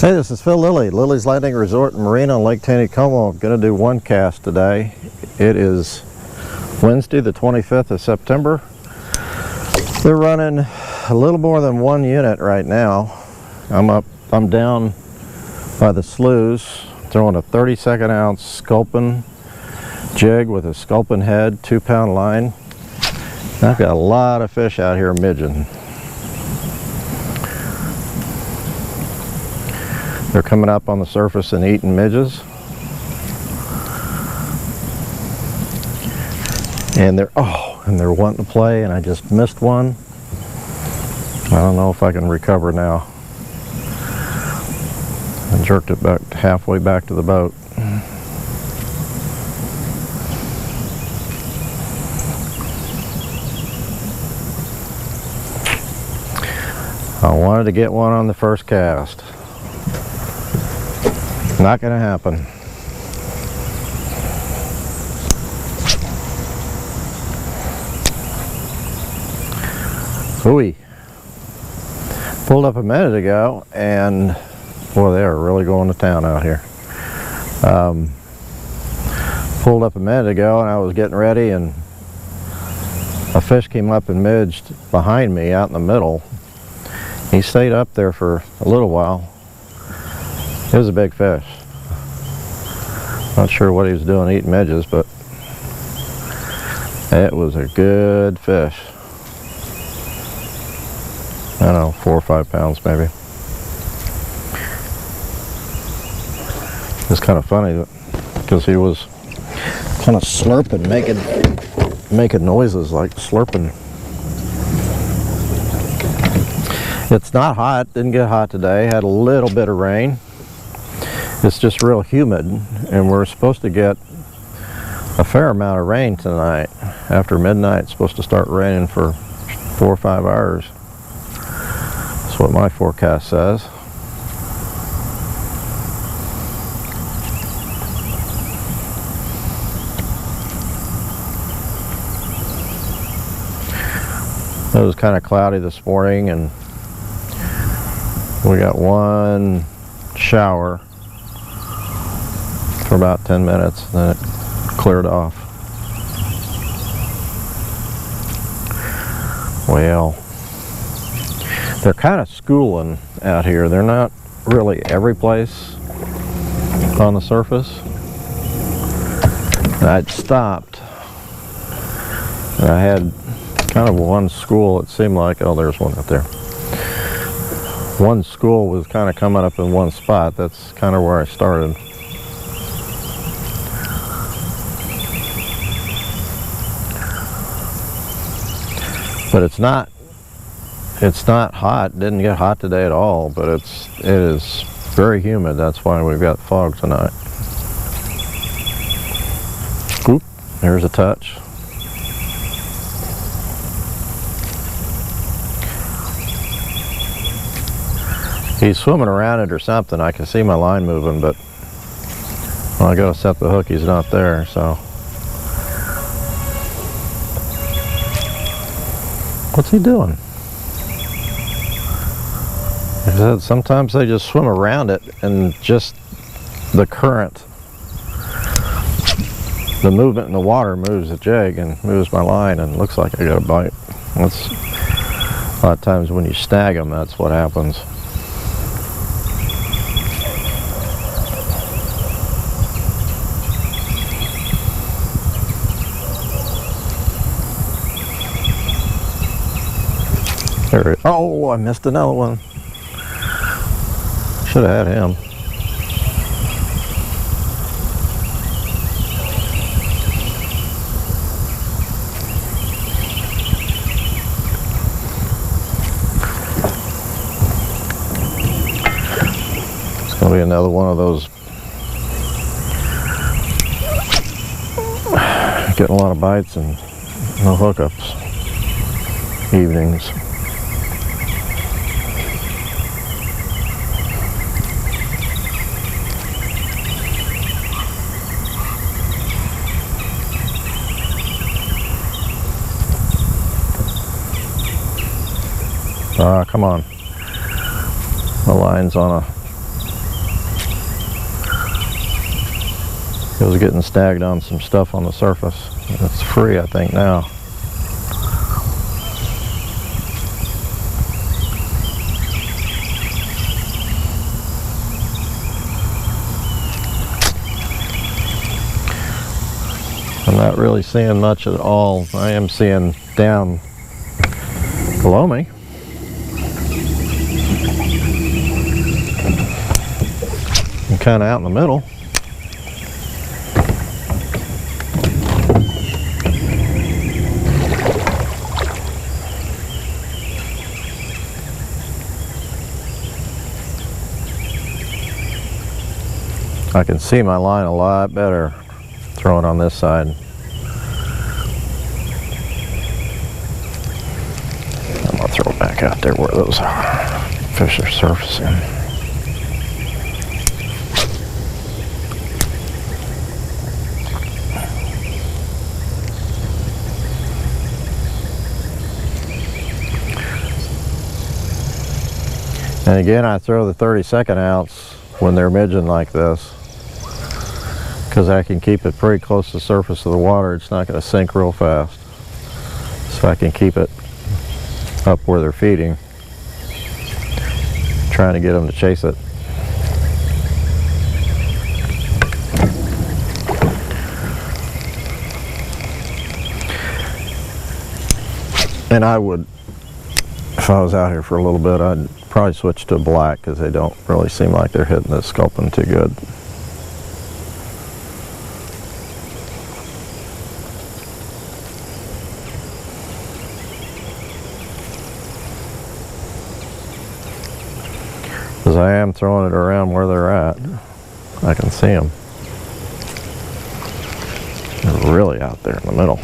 Hey, this is Phil Lilley, Lilley's Landing Resort and Marina on Lake Taneycomo. I'm going to do one cast today. It is Wednesday the 25th of September. They're running a little more than one unit right now. I'm down by the sloughs, throwing a 32nd ounce sculpin jig with a sculpin head, 2-pound line. I've got a lot of fish out here midging. They're coming up on the surface and eating midges. And they're wanting to play, and I just missed one. I don't know if I can recover now. I jerked it back halfway back to the boat. I wanted to get one on the first cast. Not gonna happen. Hooey. Pulled up a minute ago, and boy, they are really going to town out here. Pulled up a minute ago, and I was getting ready, and a fish came up and midged behind me out in the middle. He stayed up there for a little while. It was a big fish. Not sure what he was doing eating midges, but it was a good fish. I don't know, 4 or 5 pounds maybe. It's kind of funny because he was kind of slurping, making noises like slurping. It's not hot, didn't get hot today, had a little bit of rain. It's just real humid, and we're supposed to get a fair amount of rain tonight. After midnight, it's supposed to start raining for 4 or 5 hours. That's what my forecast says. It was kind of cloudy this morning, and we got one shower for about 10 minutes, and then it cleared off. Well, they're kind of schooling out here. They're not really every place on the surface. And I'd stopped, and I had kind of one school, it seemed like. Oh, there's one up there. One school was kind of coming up in one spot. That's kind of where I started. But it's not hot. Didn't get hot today at all, but it is very humid. That's why we've got fog tonight. Oop, there's a touch. He's swimming around it or something. I can see my line moving, but when I go to set the hook, he's not there, so. What's he doing? He said sometimes they just swim around it, and just the current, the movement in the water moves the jig and moves my line, and it looks like I got a bite. That's a lot of times when you snag them, that's what happens. There it, oh, I missed another one. Should have had him. It's going to be another one of those getting a lot of bites and no hookups evenings. Come on. The line's on a It was getting snagged on some stuff on the surface. It's free, I think, now. I'm not really seeing much at all. I am seeing down below me. I'm kind of out in the middle. I can see my line a lot better throwing on this side. I'm gonna throw it back out there where those fish are surfacing. And again, I throw the 32nd ounce when they're midging like this, because I can keep it pretty close to the surface of the water. It's not going to sink real fast. So I can keep it up where they're feeding, trying to get them to chase it. And I would, if I was out here for a little bit, I'd probably switch to black, because they don't really seem like they're hitting the sculpin too good. Because I am throwing it around where they're at. I can see them. They're really out there in the middle.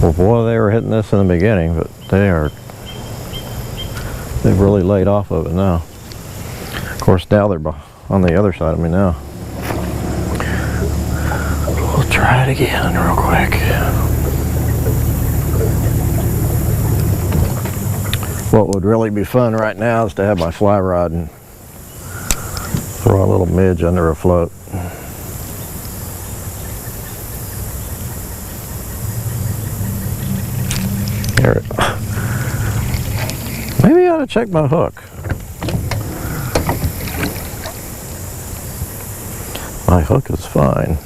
Well, boy, they were hitting this in the beginning, but they've really laid off of it now. Of course, now they're on the other side of me now. We'll try it again real quick. What would really be fun right now is to have my fly rod and throw a little midge under a float. Here. Maybe I ought to check my hook. My hook is fine.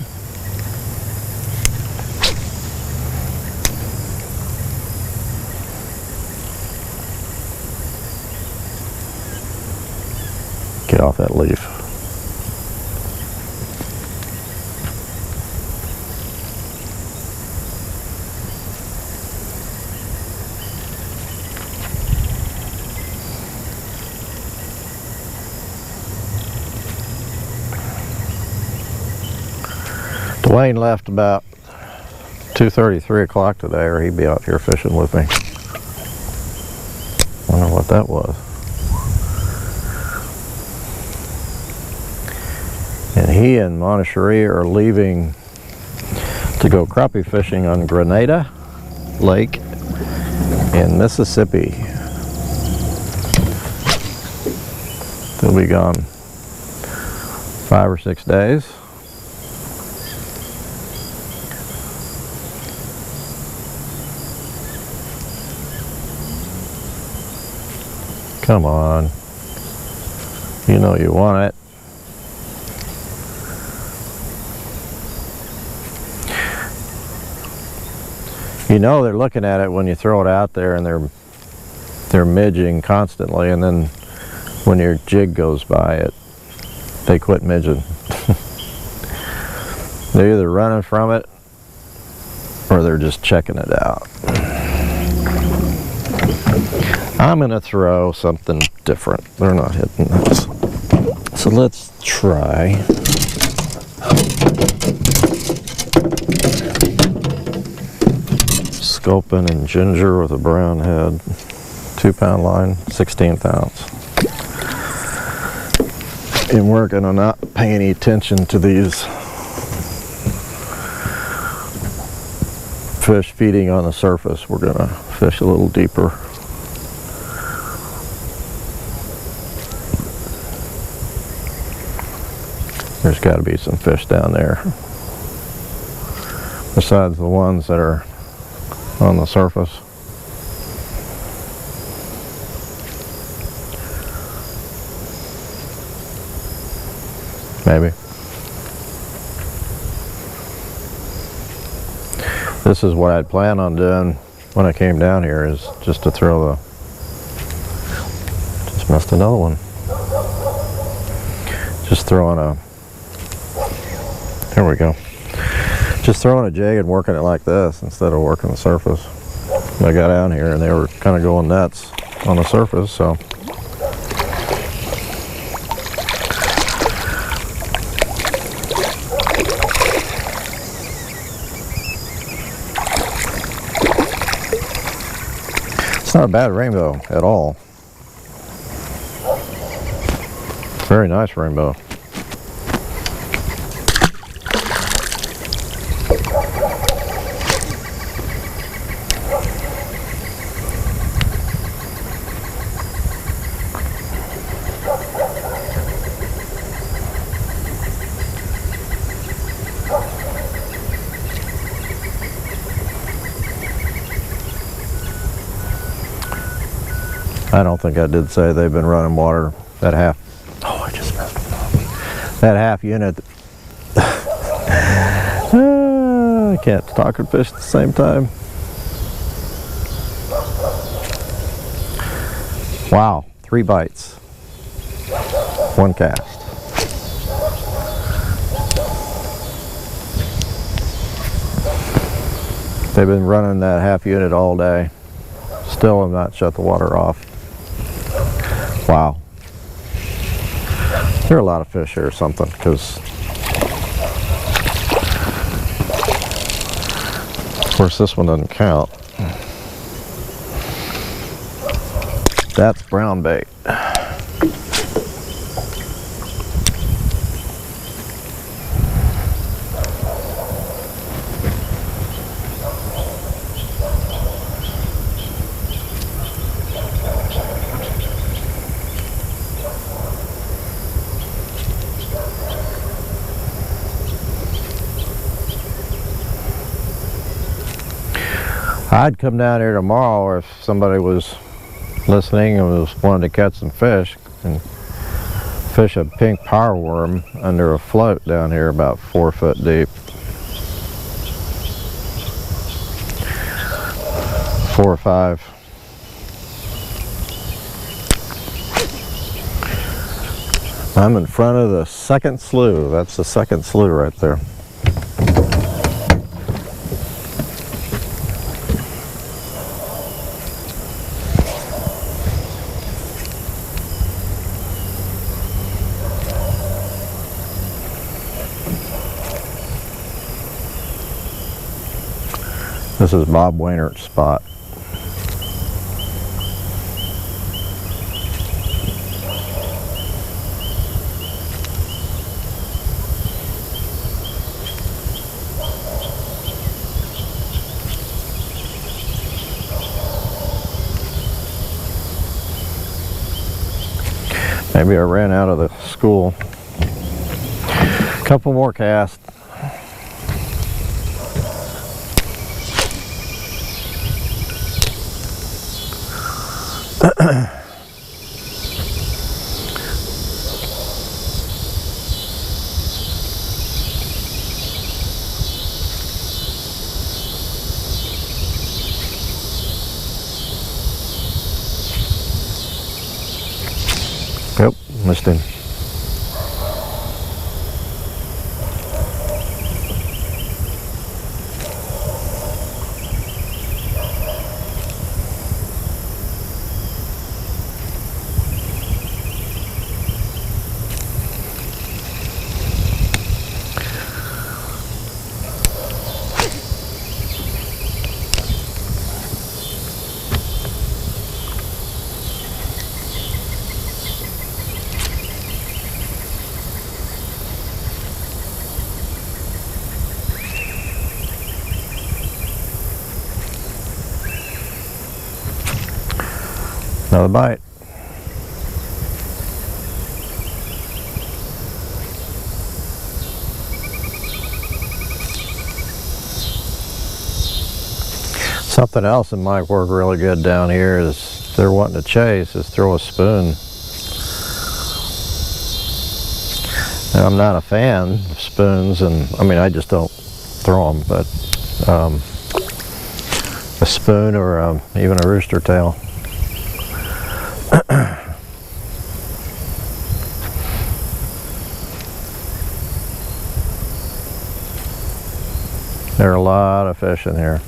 Get off that leaf. Dwayne left about 2:30, 3 o'clock today, or he'd be out here fishing with me. Wonder what that was. And he and Moncherie are leaving to go crappie fishing on Grenada Lake in Mississippi. They'll be gone 5 or 6 days. Come on. You know you want it. You know they're looking at it when you throw it out there, and they're midging constantly, and then when your jig goes by it, they quit midging. They're either running from it or they're just checking it out. I'm gonna throw something different. They're not hitting this. So let's try sculpin and ginger with a brown head. 2-pound line, 16th ounce. And we're gonna not pay any attention to these fish feeding on the surface. We're gonna fish a little deeper. There's got to be some fish down there besides the ones that are on the surface. Maybe. This is what I'd plan on doing when I came down here, is just to throw the, just missed another one. Just throwing a, there we go. Just throwing a jig and working it like this instead of working the surface. I got down here and they were kind of going nuts on the surface, so. It's not a bad rainbow at all. Very nice rainbow. I don't think I did say they've been running water that half. Oh, I just messed up. That half unit. I can't talk and fish at the same time. Wow, 3 bites. 1 cast. They've been running that half unit all day. Still have not shut the water off. Wow. There are a lot of fish here or something, because of course this one doesn't count. That's brown bait. I'd come down here tomorrow if somebody was listening and was wanting to catch some fish, and fish a pink power worm under a float down here about 4 foot deep. 4 or 5. I'm in front of the second slough. That's the second slough right there. This is Bob Waynert's spot. Maybe I ran out of the school. Couple more casts. Yep, missed him. Another bite. Something else that might work really good down here is they're wanting to chase is throw a spoon. Now, I'm not a fan of spoons, and I mean I just don't throw them, but a spoon or even a rooster tail. There are a lot of fish in here.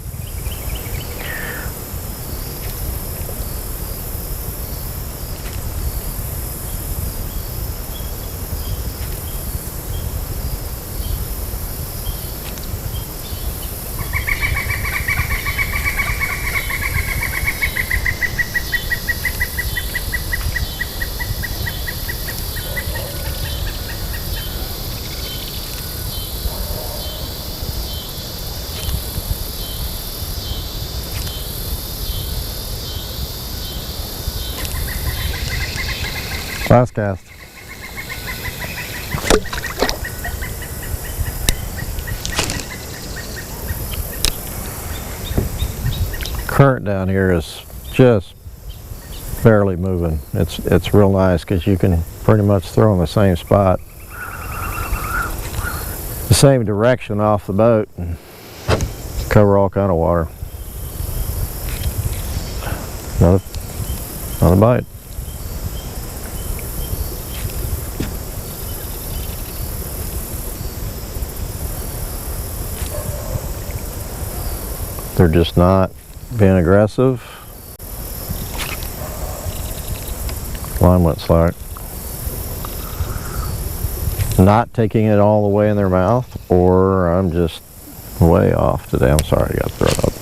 Last cast. Current down here is just barely moving. It's real nice because you can pretty much throw in the same spot, the same direction off the boat, and cover all kind of water. Another bite. They're just not being aggressive. Line went slack. Not taking it all the way in their mouth, or I'm just way off today. I'm sorry, I got thrown up.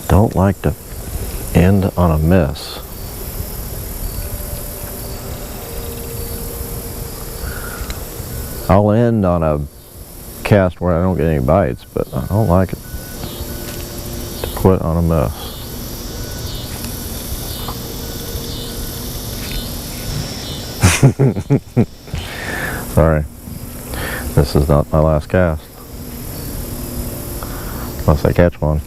Don't like to end on a miss. I'll end on a cast where I don't get any bites, but I don't like it to quit on a miss. Sorry, this is not my last cast, unless I catch one.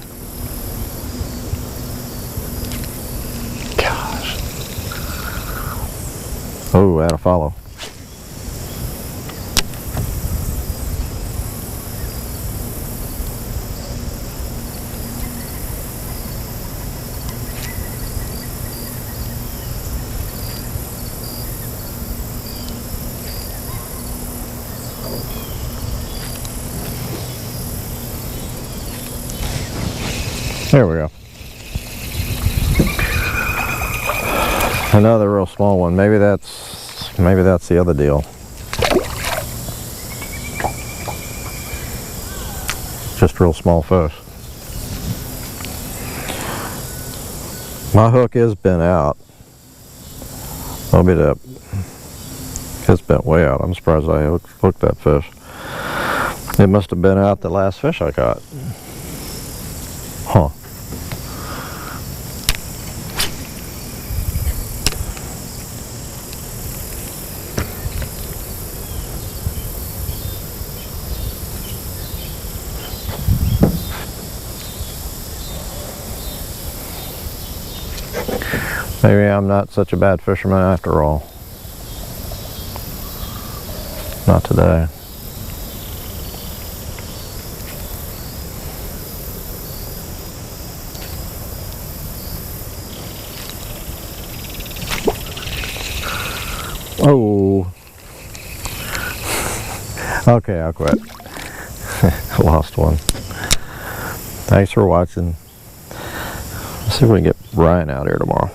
Gosh. Oh, I had a follow. There we go. Another real small one. Maybe that's the other deal. Just real small fish. My hook is bent out. I'll be up. It's bent way out. I'm surprised I hooked that fish. It must have been out the last fish I caught. Huh. Maybe I'm not such a bad fisherman after all. Not today. Oh. Okay, I'll quit. I lost one. Thanks for watching. Let's see if we can get Ryan out here tomorrow.